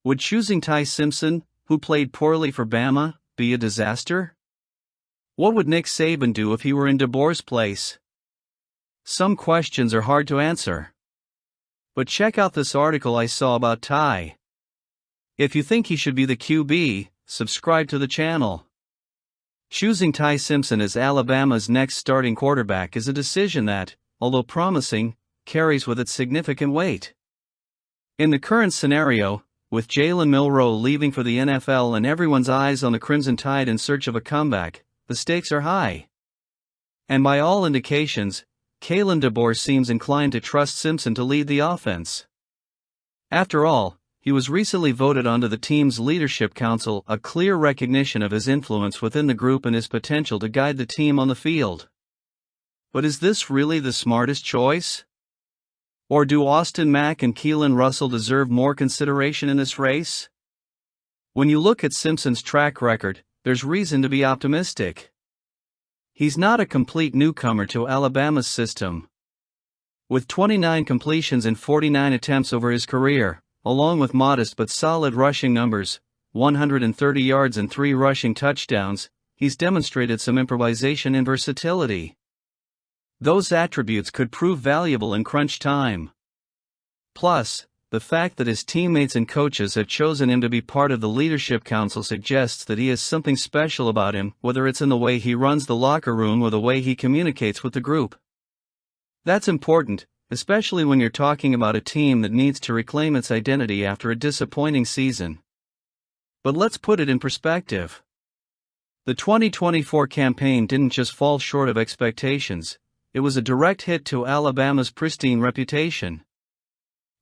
Would choosing Ty Simpson, who played poorly for Bama, be a disaster? What would Nick Saban do if he were in DeBoer's place? Some questions are hard to answer. But check out this article I saw about Ty. If you think he should be the QB, subscribe to the channel. Choosing Ty Simpson as Alabama's next starting quarterback is a decision that, although promising, carries with it significant weight. In the current scenario, with Jalen Milroe leaving for the NFL and everyone's eyes on the Crimson Tide in search of a comeback, the stakes are high. And by all indications, Kalen DeBoer seems inclined to trust Simpson to lead the offense. After all, he was recently voted onto the team's leadership council, a clear recognition of his influence within the group and his potential to guide the team on the field. But is this really the smartest choice? Or do Austin Mack and Keelan Russell deserve more consideration in this race? When you look at Simpson's track record, there's reason to be optimistic. He's not a complete newcomer to Alabama's system. With 29 completions in 49 attempts over his career, along with modest but solid rushing numbers, 130 yards and 3 rushing touchdowns, he's demonstrated some improvisation and versatility. Those attributes could prove valuable in crunch time. Plus, the fact that his teammates and coaches have chosen him to be part of the leadership council suggests that he has something special about him, whether it's in the way he runs the locker room or the way he communicates with the group. That's important, especially when you're talking about a team that needs to reclaim its identity after a disappointing season. But let's put it in perspective. The 2024 campaign didn't just fall short of expectations, it was a direct hit to Alabama's pristine reputation.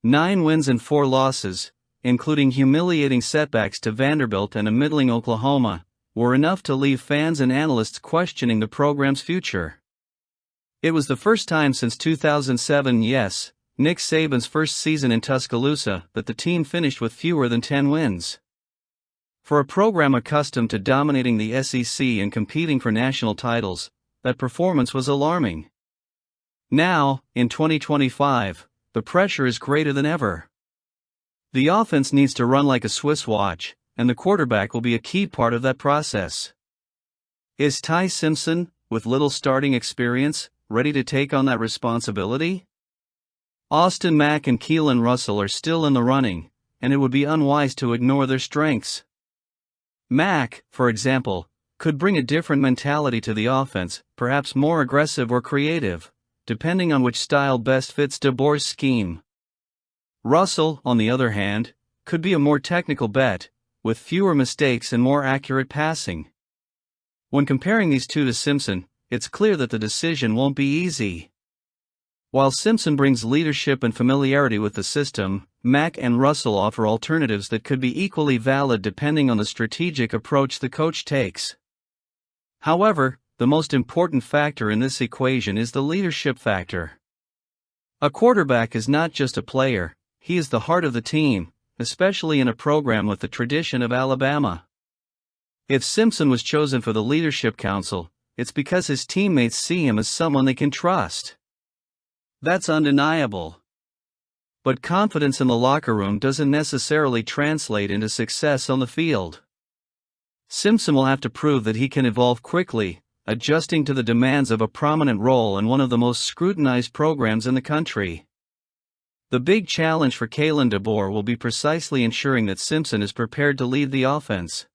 9 wins and 4 losses, including humiliating setbacks to Vanderbilt and a middling Oklahoma, were enough to leave fans and analysts questioning the program's future. It was the first time since 2007, yes, Nick Saban's first season in Tuscaloosa, that the team finished with fewer than 10 wins. For a program accustomed to dominating the SEC and competing for national titles, that performance was alarming. Now, in 2025, the pressure is greater than ever. The offense needs to run like a Swiss watch, and the quarterback will be a key part of that process. Is Ty Simpson, with little starting experience, ready to take on that responsibility? Austin Mack and Keelan Russell are still in the running, and it would be unwise to ignore their strengths. Mack, for example, could bring a different mentality to the offense, perhaps more aggressive or creative, depending on which style best fits DeBoer's scheme. Russell, on the other hand, could be a more technical bet, with fewer mistakes and more accurate passing. When comparing these two to Simpson, it's clear that the decision won't be easy. While Simpson brings leadership and familiarity with the system, Mack and Russell offer alternatives that could be equally valid depending on the strategic approach the coach takes. However, the most important factor in this equation is the leadership factor. A quarterback is not just a player, he is the heart of the team, especially in a program with the tradition of Alabama. If Simpson was chosen for the leadership council, it's because his teammates see him as someone they can trust. That's undeniable. But confidence in the locker room doesn't necessarily translate into success on the field. Simpson will have to prove that he can evolve quickly, adjusting to the demands of a prominent role in one of the most scrutinized programs in the country. The big challenge for Kalen DeBoer will be precisely ensuring that Simpson is prepared to lead the offense.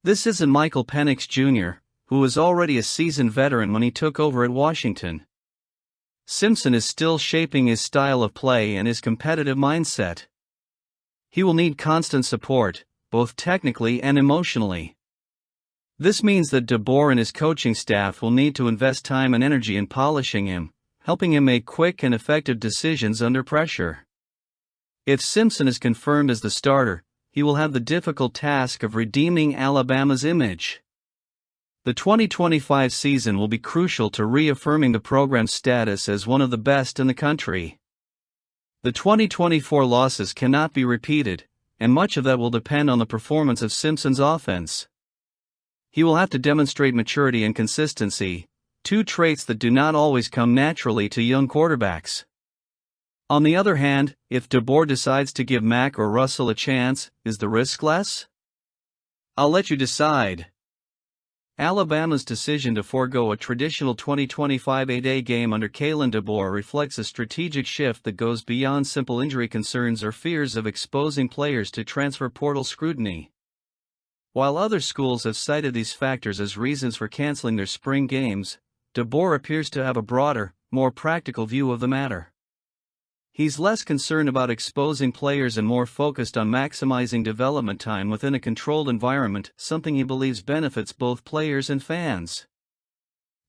This isn't Michael Penix Jr., who was already a seasoned veteran when he took over at Washington. Simpson is still shaping his style of play and his competitive mindset. He will need constant support, both technically and emotionally. This means that DeBoer and his coaching staff will need to invest time and energy in polishing him, helping him make quick and effective decisions under pressure. If Simpson is confirmed as the starter, he will have the difficult task of redeeming Alabama's image. The 2025 season will be crucial to reaffirming the program's status as one of the best in the country. The 2024 losses cannot be repeated, and much of that will depend on the performance of Simpson's offense. He will have to demonstrate maturity and consistency, two traits that do not always come naturally to young quarterbacks. On the other hand, if DeBoer decides to give Mack or Russell a chance, is the risk less? I'll let you decide. Alabama's decision to forego a traditional 2025 A-Day game under Kalen DeBoer reflects a strategic shift that goes beyond simple injury concerns or fears of exposing players to transfer portal scrutiny. While other schools have cited these factors as reasons for canceling their spring games, DeBoer appears to have a broader, more practical view of the matter. He's less concerned about exposing players and more focused on maximizing development time within a controlled environment, something he believes benefits both players and fans.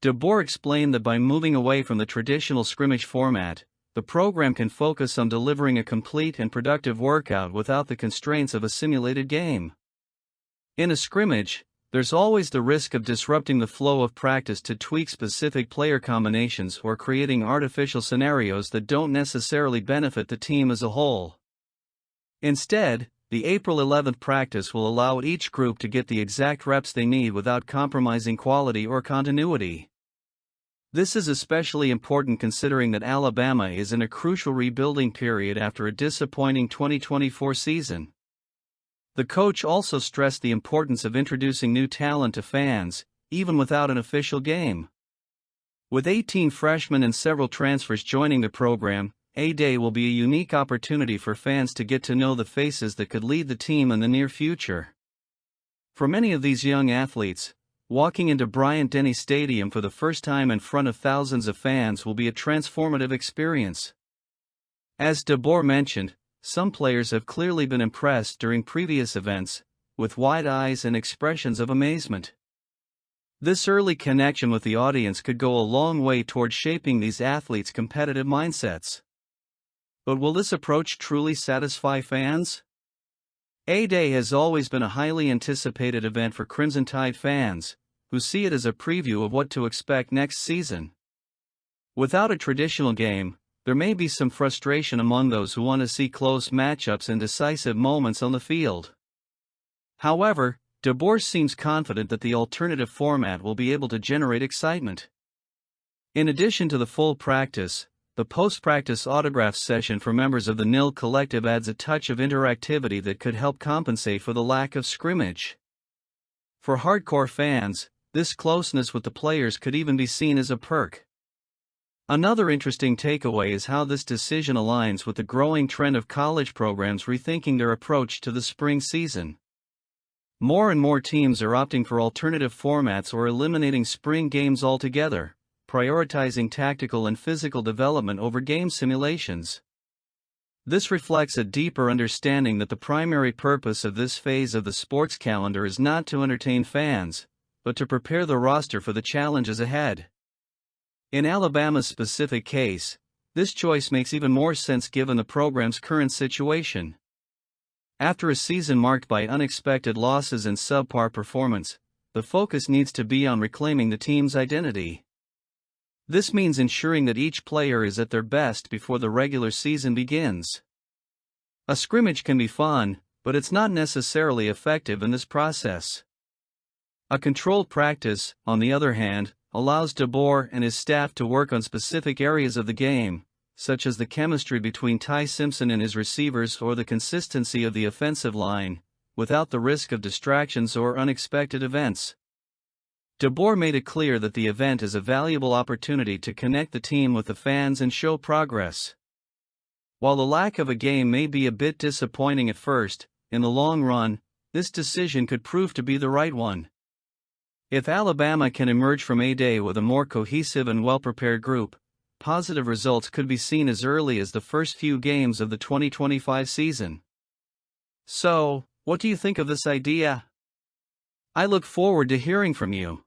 DeBoer explained that by moving away from the traditional scrimmage format, the program can focus on delivering a complete and productive workout without the constraints of a simulated game. In a scrimmage, there's always the risk of disrupting the flow of practice to tweak specific player combinations or creating artificial scenarios that don't necessarily benefit the team as a whole. Instead, the April 11th practice will allow each group to get the exact reps they need without compromising quality or continuity. This is especially important considering that Alabama is in a crucial rebuilding period after a disappointing 2024 season. The coach also stressed the importance of introducing new talent to fans, even without an official game. With 18 freshmen and several transfers joining the program, A-Day will be a unique opportunity for fans to get to know the faces that could lead the team in the near future. For many of these young athletes, walking into Bryant-Denny Stadium for the first time in front of thousands of fans will be a transformative experience. As DeBoer mentioned, some players have clearly been impressed during previous events, with wide eyes and expressions of amazement. This early connection with the audience could go a long way toward shaping these athletes' competitive mindsets. But will this approach truly satisfy fans? A-Day has always been a highly anticipated event for Crimson Tide fans, who see it as a preview of what to expect next season. Without a traditional game, there may be some frustration among those who want to see close matchups and decisive moments on the field. However, DeBoer seems confident that the alternative format will be able to generate excitement. In addition to the full practice, the post-practice autograph session for members of the Nil Collective adds a touch of interactivity that could help compensate for the lack of scrimmage. For hardcore fans, this closeness with the players could even be seen as a perk. Another interesting takeaway is how this decision aligns with the growing trend of college programs rethinking their approach to the spring season. More and more teams are opting for alternative formats or eliminating spring games altogether, prioritizing tactical and physical development over game simulations. This reflects a deeper understanding that the primary purpose of this phase of the sports calendar is not to entertain fans, but to prepare the roster for the challenges ahead. In Alabama's specific case, this choice makes even more sense given the program's current situation. After a season marked by unexpected losses and subpar performance, the focus needs to be on reclaiming the team's identity. This means ensuring that each player is at their best before the regular season begins. A scrimmage can be fun, but it's not necessarily effective in this process. A controlled practice, on the other hand, allows DeBoer and his staff to work on specific areas of the game, such as the chemistry between Simpson and his receivers or the consistency of the offensive line, without the risk of distractions or unexpected events. DeBoer made it clear that the event is a valuable opportunity to connect the team with the fans and show progress. While the lack of a game may be a bit disappointing at first, in the long run, this decision could prove to be the right one. If Alabama can emerge from A-Day with a more cohesive and well-prepared group, positive results could be seen as early as the first few games of the 2025 season. So, what do you think of this idea? I look forward to hearing from you.